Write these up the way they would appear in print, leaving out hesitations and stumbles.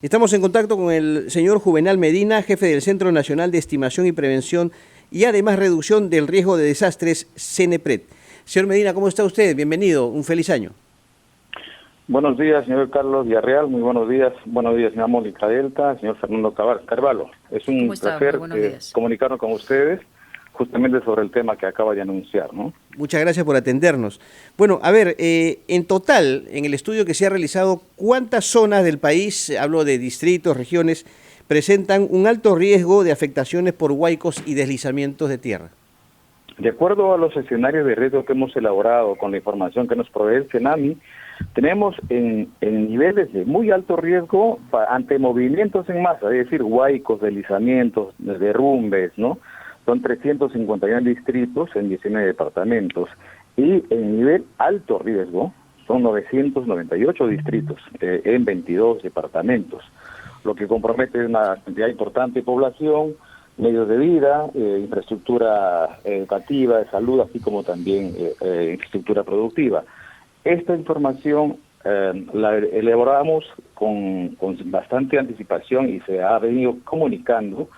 Estamos en contacto con el señor Juvenal Medina, jefe del Centro Nacional de Estimación y Prevención y además Reducción del Riesgo de Desastres, CENEPRED. Señor Medina, ¿cómo está usted? Bienvenido, un feliz año. Buenos días, señor Carlos Villarreal, muy buenos días, señora Mónica Delta, señor Fernando Carvalho. Es un placer comunicarnos con ustedes justamente sobre el tema que acaba de anunciar, ¿no? Muchas gracias por atendernos. Bueno, a ver, en total, en el estudio que se ha realizado, ¿cuántas zonas del país, hablo de distritos, regiones, presentan un alto riesgo de afectaciones por huaicos y deslizamientos de tierra? De acuerdo a los escenarios de riesgo que hemos elaborado con la información que nos provee el CENAMI, tenemos en niveles de muy alto riesgo ante movimientos en masa, es decir, huaicos, deslizamientos, derrumbes, ¿no? Son 351 distritos en 19 departamentos. Y en nivel alto riesgo son 998 distritos en 22 departamentos, lo que compromete una cantidad importante de población, medios de vida, infraestructura educativa, de salud, así como también infraestructura productiva. Esta información la elaboramos con bastante anticipación y se ha venido comunicando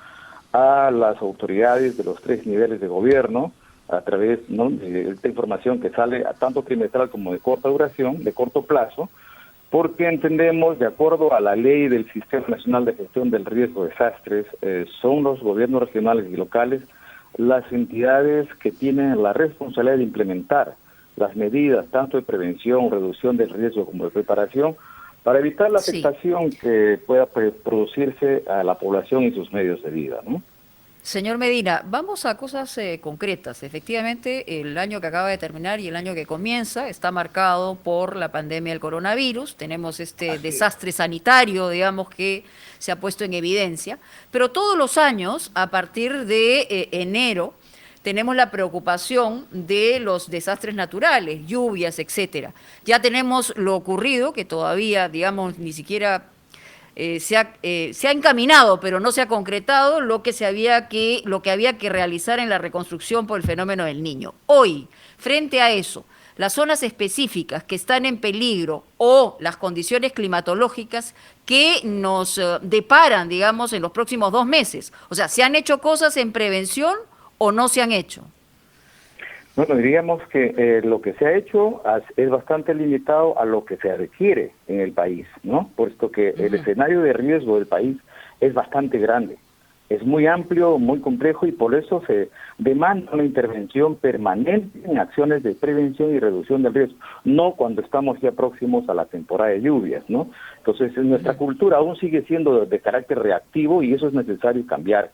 a las autoridades de los 3 niveles de gobierno a través, ¿no?, de esta información que sale a tanto trimestral como de corta duración, de corto plazo, porque entendemos, de acuerdo a la ley del Sistema Nacional de Gestión del Riesgo de Desastres, son los gobiernos regionales y locales las entidades que tienen la responsabilidad de implementar las medidas tanto de prevención, reducción del riesgo como de preparación para evitar la afectación que pueda producirse a la población y sus medios de vida, ¿no? Señor Medina, vamos a cosas concretas. Efectivamente, el año que acaba de terminar y el año que comienza está marcado por la pandemia del coronavirus. Tenemos este desastre sanitario, digamos, que se ha puesto en evidencia. Pero todos los años, a partir de enero, tenemos la preocupación de los desastres naturales, lluvias, etcétera. Ya tenemos lo ocurrido, que todavía, digamos, ni siquiera se ha encaminado, pero no se ha concretado lo que había que realizar en la reconstrucción por el fenómeno del Niño. Hoy, frente a eso, las zonas específicas que están en peligro o las condiciones climatológicas que nos deparan, digamos, en los próximos 2 meses. O sea, ¿se han hecho cosas en prevención o no se han hecho? Bueno, diríamos que lo que se ha hecho es bastante limitado a lo que se requiere en el país, ¿no? Puesto que el escenario de riesgo del país es bastante grande, es muy amplio, muy complejo y por eso se demanda una intervención permanente en acciones de prevención y reducción del riesgo, no cuando estamos ya próximos a la temporada de lluvias, ¿no? Entonces, nuestra cultura aún sigue siendo de carácter reactivo y eso es necesario cambiar.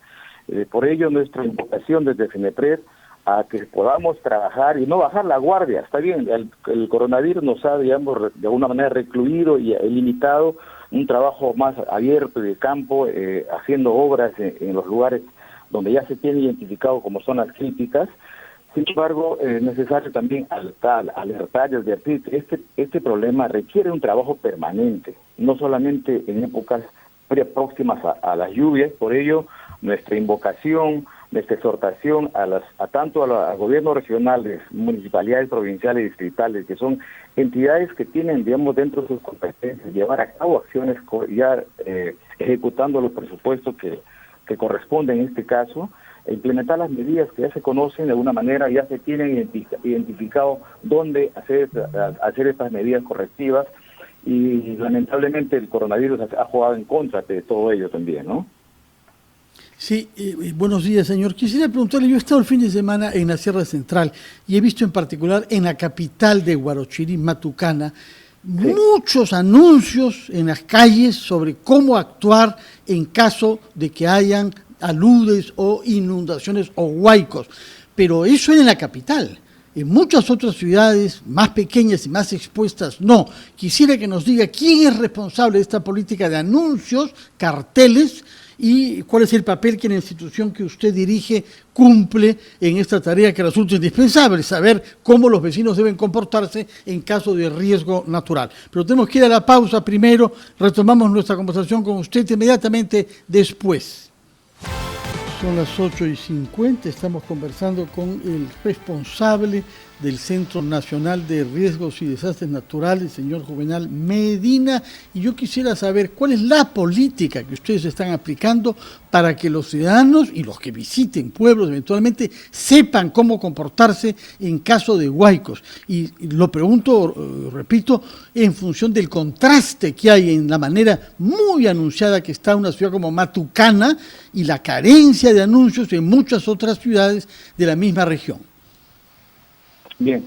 Por ello, nuestra invocación desde CENEPRED a que podamos trabajar y no bajar la guardia. Está bien, el coronavirus nos ha, digamos, de alguna manera recluido y limitado un trabajo más abierto y de campo, haciendo obras en los lugares donde ya se tiene identificado como zonas críticas. Sin embargo, es necesario también alertar y advertir que este problema requiere un trabajo permanente, no solamente en épocas próximas a las lluvias. Por ello, nuestra invocación, nuestra exhortación tanto a gobiernos regionales, municipalidades, provinciales y distritales, que son entidades que tienen, digamos, dentro de sus competencias, llevar a cabo acciones ya ejecutando los presupuestos que corresponden en este caso, e implementar las medidas que ya se conocen de alguna manera, ya se tienen identificado dónde hacer estas medidas correctivas, y lamentablemente el coronavirus ha jugado en contra de todo ello también, ¿no? Sí, buenos días, señor. Quisiera preguntarle, yo he estado el fin de semana en la Sierra Central y he visto en particular en la capital de Huarochirí, Matucana, muchos anuncios en las calles sobre cómo actuar en caso de que hayan aludes o inundaciones o huaicos. Pero eso es en la capital. En muchas otras ciudades más pequeñas y más expuestas, no. Quisiera que nos diga quién es responsable de esta política de anuncios, carteles, y cuál es el papel que la institución que usted dirige cumple en esta tarea que resulta indispensable, saber cómo los vecinos deben comportarse en caso de riesgo natural. Pero tenemos que ir a la pausa primero, retomamos nuestra conversación con usted inmediatamente después. Son las 8:50, estamos conversando con el responsable del Centro Nacional de Riesgos y Desastres Naturales, señor Juvenal Medina, y yo quisiera saber cuál es la política que ustedes están aplicando para que los ciudadanos y los que visiten pueblos eventualmente sepan cómo comportarse en caso de huaicos. Y lo pregunto, repito, en función del contraste que hay en la manera muy anunciada que está una ciudad como Matucana y la carencia de anuncios en muchas otras ciudades de la misma región. Bien,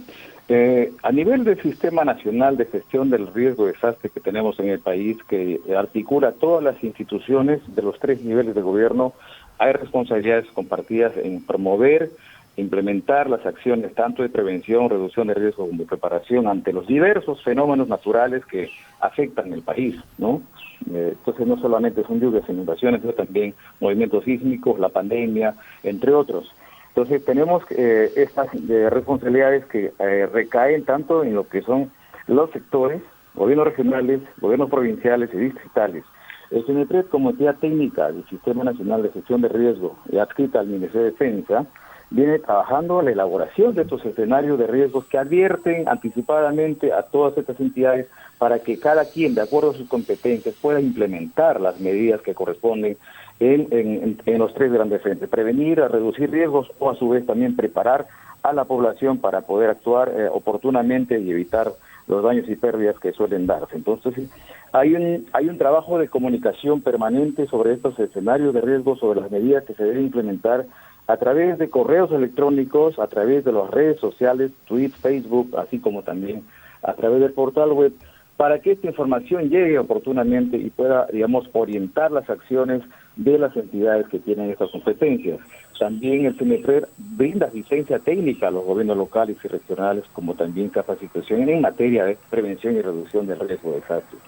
a nivel del Sistema Nacional de Gestión del Riesgo de Desastre que tenemos en el país, que articula todas las instituciones de los 3 niveles de gobierno, hay responsabilidades compartidas en promover, implementar las acciones tanto de prevención, reducción de riesgo como de preparación ante los diversos fenómenos naturales que afectan el país, ¿no? Entonces no solamente son lluvias, inundaciones, sino también movimientos sísmicos, la pandemia, entre otros. Entonces tenemos estas responsabilidades que recaen tanto en lo que son los sectores, gobiernos regionales, gobiernos provinciales y distritales. El CENEPRED, como entidad técnica del Sistema Nacional de Gestión de Riesgo y adscrita al Ministerio de Defensa, viene trabajando en la elaboración de estos escenarios de riesgos que advierten anticipadamente a todas estas entidades para que cada quien, de acuerdo a sus competencias, pueda implementar las medidas que corresponden en los 3 grandes frentes: prevenir, reducir riesgos o a su vez también preparar a la población para poder actuar oportunamente y evitar los daños y pérdidas que suelen darse. Entonces, hay un trabajo de comunicación permanente sobre estos escenarios de riesgo, sobre las medidas que se deben implementar a través de correos electrónicos, a través de las redes sociales, tweets, Facebook, así como también a través del portal web, para que esta información llegue oportunamente y pueda, digamos, orientar las acciones de las entidades que tienen estas competencias. También el CENEPRED brinda asistencia técnica a los gobiernos locales y regionales, como también capacitación en materia de prevención y reducción del riesgo de desastres.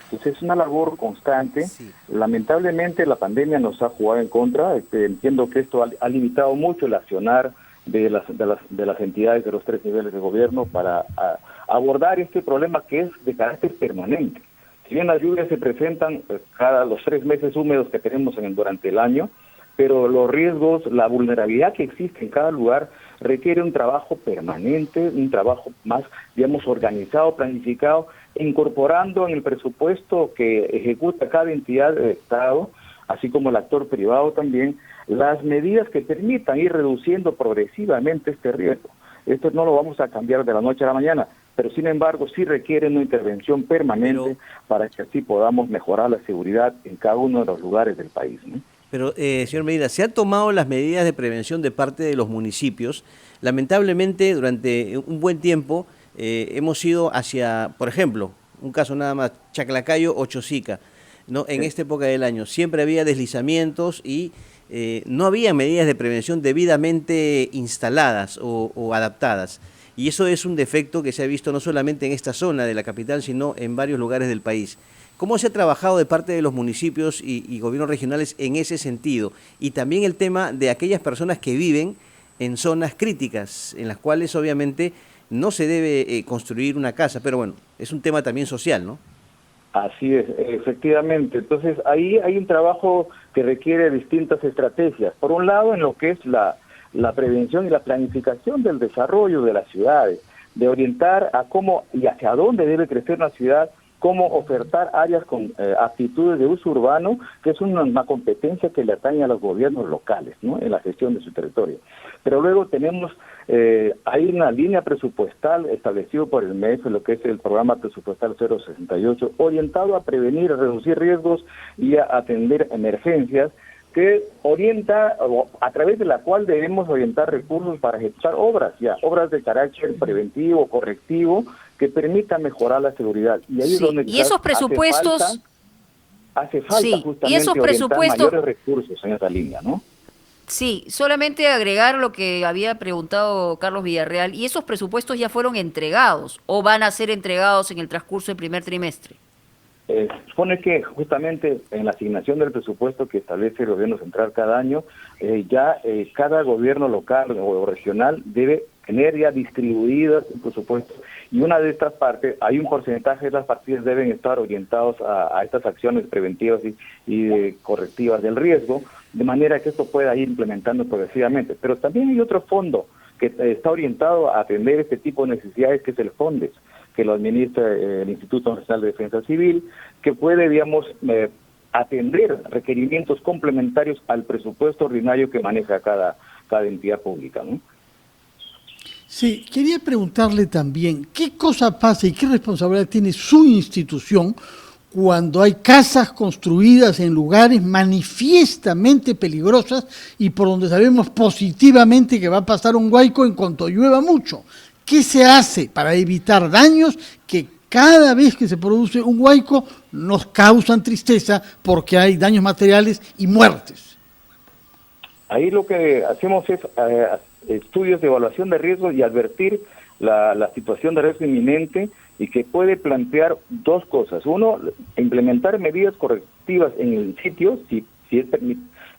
Entonces es una labor constante. Sí. Lamentablemente la pandemia nos ha jugado en contra. Entiendo que esto ha limitado mucho el accionar de las entidades de los 3 niveles de gobierno para abordar este problema que es de carácter permanente. Si bien las lluvias se presentan cada los 3 meses húmedos que tenemos durante el año, pero los riesgos, la vulnerabilidad que existe en cada lugar requiere un trabajo permanente, un trabajo más, digamos, organizado, planificado, incorporando en el presupuesto que ejecuta cada entidad del Estado, así como el actor privado también, las medidas que permitan ir reduciendo progresivamente este riesgo. Esto no lo vamos a cambiar de la noche a la mañana, pero sin embargo sí requiere una intervención permanente para que así podamos mejorar la seguridad en cada uno de los lugares del país, ¿no? Pero, señor Medina, se han tomado las medidas de prevención de parte de los municipios. Lamentablemente, durante un buen tiempo hemos ido hacia, por ejemplo, un caso nada más, Chaclacayo o Chosica, ¿no? En esta época del año. Siempre había deslizamientos y no había medidas de prevención debidamente instaladas o adaptadas. Y eso es un defecto que se ha visto no solamente en esta zona de la capital, sino en varios lugares del país. ¿Cómo se ha trabajado de parte de los municipios y gobiernos regionales en ese sentido? Y también el tema de aquellas personas que viven en zonas críticas, en las cuales obviamente no se debe construir una casa, pero bueno, es un tema también social, ¿no? Así es, efectivamente. Entonces, ahí hay un trabajo que requiere distintas estrategias. Por un lado, en lo que es la prevención y la planificación del desarrollo de las ciudades, de orientar a cómo y hacia dónde debe crecer una ciudad, cómo ofertar áreas con actitudes de uso urbano, que es una competencia que le atañe a los gobiernos locales, ¿no?, en la gestión de su territorio. Pero luego tenemos, hay una línea presupuestal establecida por el MEF, lo que es el programa presupuestal 068, orientado a prevenir, a reducir riesgos y a atender emergencias, que orienta, a través de la cual debemos orientar recursos para ejecutar obras de carácter preventivo, correctivo, que permita mejorar la seguridad. Y ahí es donde y esos presupuestos hace falta justamente y esos presupuestos, orientar mayores recursos en esa línea, ¿no? Sí, solamente agregar lo que había preguntado Carlos Villarreal, ¿y esos presupuestos ya fueron entregados o van a ser entregados en el transcurso del primer trimestre? Supone que justamente en la asignación del presupuesto que establece el gobierno central cada año, cada gobierno local o regional debe tener ya distribuidas un presupuesto, y una de estas partes, hay un porcentaje de las partidas deben estar orientados a estas acciones preventivas y correctivas del riesgo, de manera que esto pueda ir implementando progresivamente. Pero también hay otro fondo que está orientado a atender este tipo de necesidades, que es el FONDES, que lo administra el Instituto Nacional de Defensa Civil, que puede, digamos, atender requerimientos complementarios al presupuesto ordinario que maneja cada entidad pública, ¿no? Sí, quería preguntarle también, ¿qué cosa pasa y qué responsabilidad tiene su institución cuando hay casas construidas en lugares manifiestamente peligrosas y por donde sabemos positivamente que va a pasar un huaico en cuanto llueva mucho? ¿Qué se hace para evitar daños que cada vez que se produce un huaico nos causan tristeza porque hay daños materiales y muertes? Ahí lo que hacemos es estudios de evaluación de riesgo y advertir la situación de riesgo inminente, y que puede plantear dos cosas. Uno, implementar medidas correctivas en el sitio, si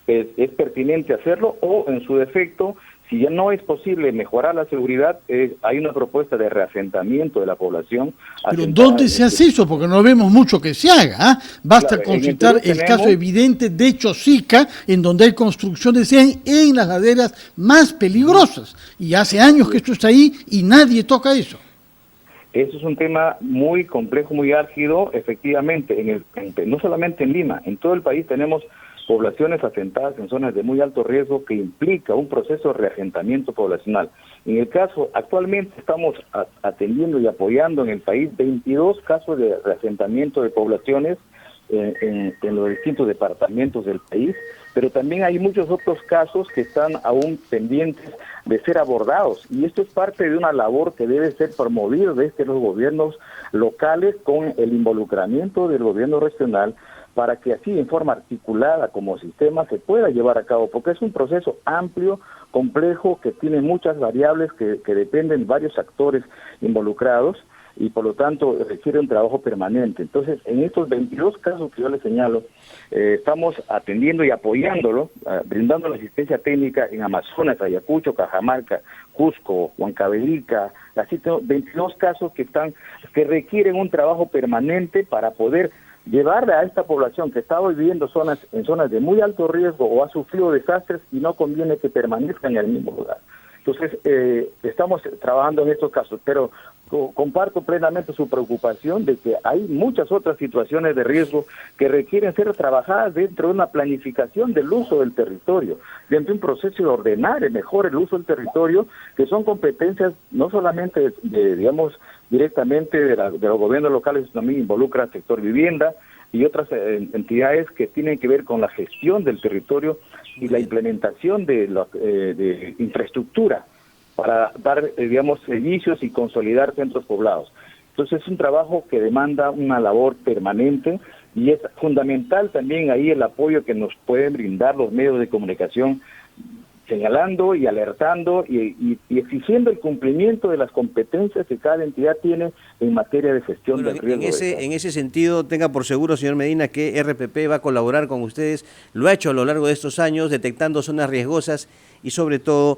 es pertinente hacerlo, o en su defecto, si ya no es posible mejorar la seguridad, hay una propuesta de reasentamiento de la población. Pero ¿dónde se hace eso? Porque no vemos mucho que se haga, ¿ah? Basta consultar el caso evidente de Chosica, en donde hay construcciones en las laderas más peligrosas. Y hace años que esto está ahí y nadie toca eso. Eso es un tema muy complejo, muy álgido, efectivamente, no solamente en Lima, en todo el país tenemos poblaciones asentadas en zonas de muy alto riesgo que implica un proceso de reasentamiento poblacional. En el caso, actualmente estamos atendiendo y apoyando en el país 22 casos de reasentamiento de poblaciones en los distintos departamentos del país, pero también hay muchos otros casos que están aún pendientes de ser abordados, y esto es parte de una labor que debe ser promovida desde los gobiernos locales con el involucramiento del gobierno regional, para que así en forma articulada como sistema se pueda llevar a cabo, porque es un proceso amplio, complejo, que tiene muchas variables que dependen de varios actores involucrados, y por lo tanto requiere un trabajo permanente. Entonces, en estos 22 casos que yo les señalo, estamos atendiendo y apoyándolo, brindando la asistencia técnica en Amazonas, Ayacucho, Cajamarca, Cusco, Huancavelica, así tengo 22 casos que requieren un trabajo permanente para poder llevarle a esta población que está viviendo en zonas de muy alto riesgo o ha sufrido desastres, y no conviene que permanezcan en el mismo lugar. Entonces, estamos trabajando en estos casos, pero comparto plenamente su preocupación de que hay muchas otras situaciones de riesgo que requieren ser trabajadas dentro de una planificación del uso del territorio, dentro de un proceso de ordenar mejor el uso del territorio, que son competencias no solamente digamos, directamente de los gobiernos locales, también involucra al sector vivienda y otras entidades que tienen que ver con la gestión del territorio y la implementación de infraestructura para dar, digamos, servicios y consolidar centros poblados. Entonces es un trabajo que demanda una labor permanente, y es fundamental también ahí el apoyo que nos pueden brindar los medios de comunicación, señalando y alertando y exigiendo el cumplimiento de las competencias que cada entidad tiene en materia de gestión del riesgo. En ese sentido, tenga por seguro, señor Medina, que RPP va a colaborar con ustedes, lo ha hecho a lo largo de estos años, detectando zonas riesgosas y sobre todo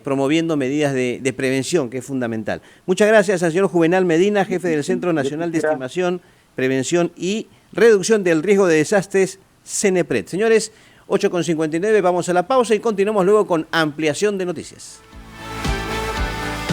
promoviendo medidas de prevención, que es fundamental. Muchas gracias al señor Juvenal Medina, jefe del Centro Nacional de Estimación, Prevención y Reducción del Riesgo de Desastres, CENEPRED. Señores, 8:59, vamos a la pausa y continuamos luego con ampliación de noticias.